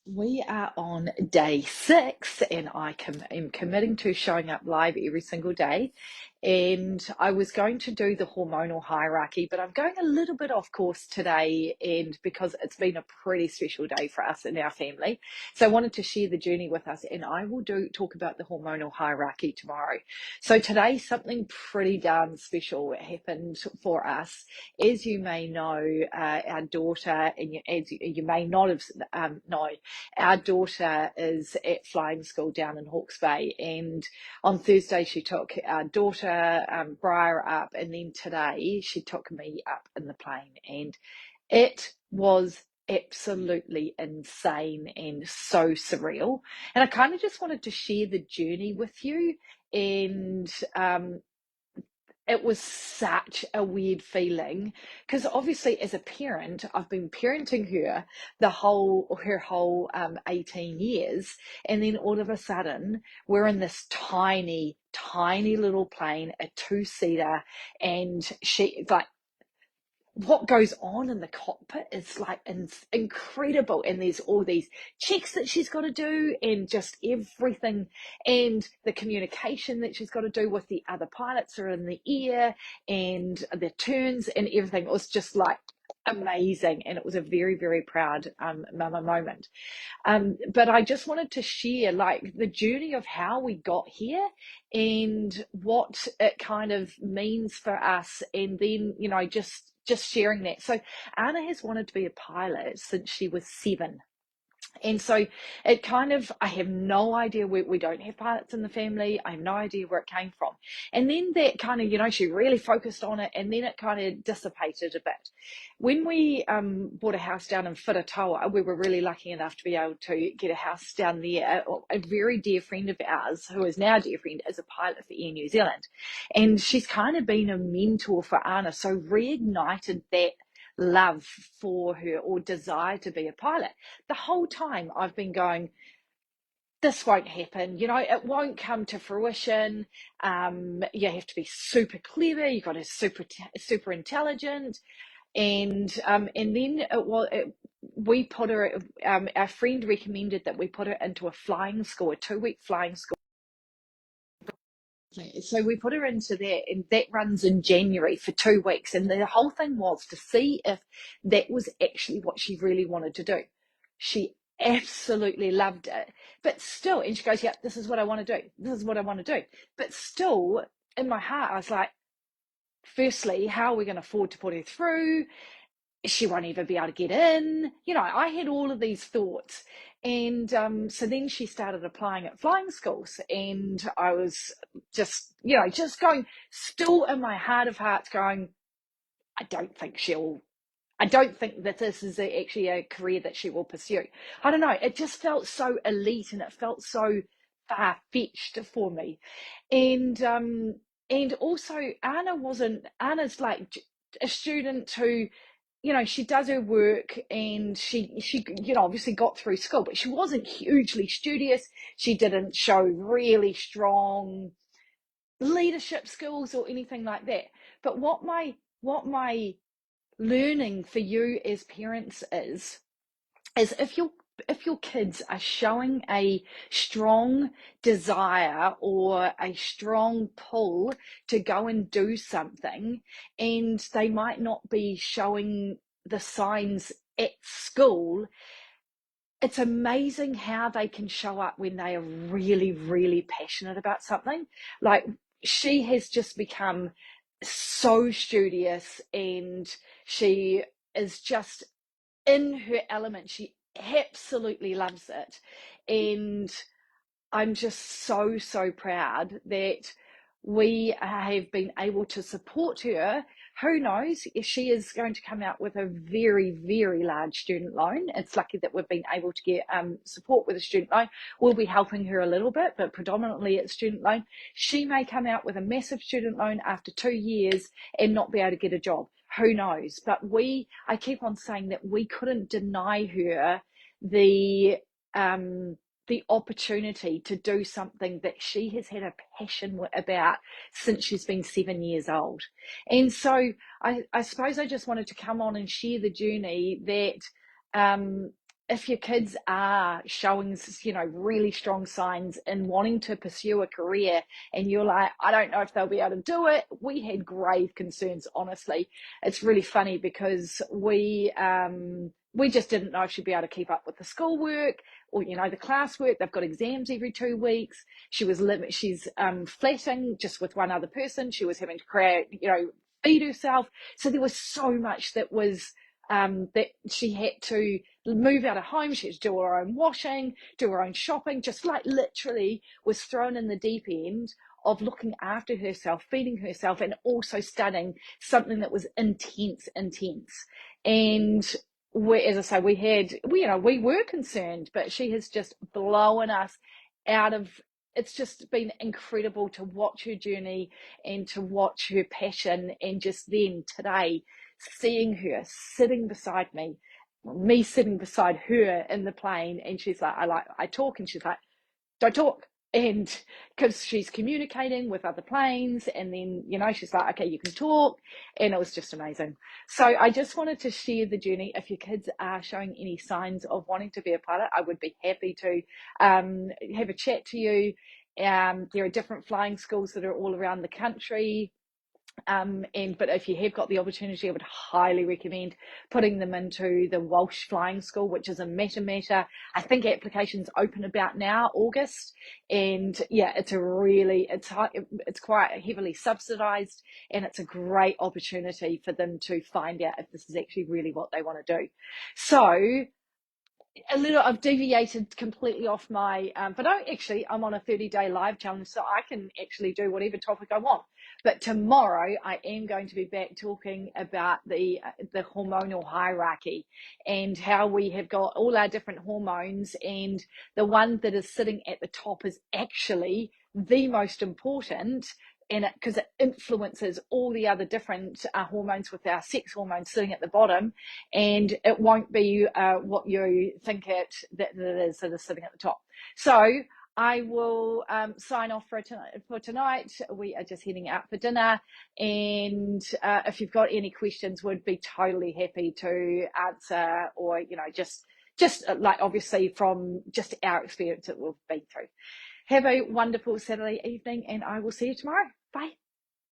We are on day 6, and am committing to showing up live every single day. And I was going to do the hormonal hierarchy, but I'm going a little bit off course today, and because it's been a pretty special day for us in our family. So I wanted to share the journey with us, and I will talk about the hormonal hierarchy tomorrow. So today, something pretty darn special happened for us. As you may know, our daughter, and as you may not have know, our daughter is at flying school down in Hawke's Bay, and on Thursday she took our daughter Briar up, and then today she took me up in the plane, and it was absolutely insane and so surreal. And I kind of just wanted to share the journey with you. And it was such a weird feeling, because obviously as a parent I've been parenting her her whole 18 years, and then all of a sudden we're in this tiny little plane, a two-seater, and she like, what goes on in the cockpit is like incredible, and there's all these checks that she's got to do, and just everything, and the communication that she's got to do with the other pilots are in the air, and the turns and everything. It was just like amazing, and it was a very, very proud mama moment. But I just wanted to share like the journey of how we got here and what it kind of means for us. And then, just sharing that. So Anna has wanted to be a pilot since she was 7. And so it kind of, I have no idea where, we don't have pilots in the family. I have no idea where it came from. And then that kind of, she really focused on it, and then it kind of dissipated a bit. When we bought a house down in Whakatoa, we were really lucky enough to be able to get a house down there. A very dear friend of ours, who is now a dear friend, is a pilot for Air New Zealand. And she's kind of been a mentor for Anna, so reignited that love for her, or desire to be a pilot. The whole time I've been going, this won't happen, it won't come to fruition. You have to be super clever, you've got to be super intelligent. And then we put her, our friend recommended that we put her into a flying school, a 2-week flying school. So we put her into that, and that runs in January for 2 weeks. And the whole thing was to see if that was actually what she really wanted to do. She absolutely loved it, but still, and she goes, yeah, this is what I want to do. This is what I want to do. But still, in my heart, I was like, firstly, how are we going to afford to put her through? She won't even be able to get in. I had all of these thoughts. And so then she started applying at flying schools, and I was just going, still in my heart of hearts going, I don't think that this is actually a career that she will pursue. I don't know. It just felt so elite, and it felt so far-fetched for me. And also Anna's like a student who, she does her work, and she obviously got through school, but she wasn't hugely studious. She didn't show really strong leadership skills or anything like that. But what my learning for you as parents is if your kids are showing a strong desire or a strong pull to go and do something, and they might not be showing the signs at school, it's amazing how they can show up when they are really, really passionate about something. Like, she has just become so studious, and she is just in her element. She absolutely loves it. And I'm just so, so proud that we have been able to support her. Who knows if she is going to come out with a very, very large student loan. It's lucky that we've been able to get support with a student loan. We'll be helping her a little bit, but predominantly it's student loan. She may come out with a massive student loan after 2 years and not be able to get a job. Who knows? But I keep on saying that we couldn't deny her the opportunity to do something that she has had a passion about since she's been 7 years old. And so I suppose I just wanted to come on and share the journey that if your kids are showing, really strong signs in wanting to pursue a career, and you're like, I don't know if they'll be able to do it. We had grave concerns, honestly. It's really funny because we just didn't know if she'd be able to keep up with the schoolwork or, the classwork. They've got exams every 2 weeks. She's flatting just with one other person. She was having to create, feed herself. So there was so much that was, that she had to move out of home. She had to do her own washing, do her own shopping, just like literally was thrown in the deep end of looking after herself, feeding herself, and also studying something that was intense. And as I say, we were concerned, but she has just blown us out of. It's just been incredible to watch her journey and to watch her passion, and just then today seeing her sitting beside me sitting beside her in the plane, and she's like, I talk, and she's like, don't talk. And because she's communicating with other planes, and then, she's like, okay, you can talk. And it was just amazing. So I just wanted to share the journey. If your kids are showing any signs of wanting to be a pilot, I would be happy to have a chat to you. There are different flying schools that are all around the country. But if you have got the opportunity, I would highly recommend putting them into the Welsh Flying School, which is in Matamata. I think applications open about now, August, and yeah, it's quite heavily subsidised, and it's a great opportunity for them to find out if this is actually really what they want to do. So I've deviated completely off my, but I'm on a 30-day live challenge, so I can actually do whatever topic I want. But tomorrow I am going to be back talking about the hormonal hierarchy, and how we have got all our different hormones, and the one that is sitting at the top is actually the most important, and because it influences all the other different hormones, with our sex hormones sitting at the bottom, and it won't be what you think that it is that is sitting at the top. So I will sign off for tonight. We are just heading out for dinner, and if you've got any questions, would be totally happy to answer, or just like, obviously from just our experience that we've been through. Have a wonderful Saturday evening, and I will see you tomorrow. Bye.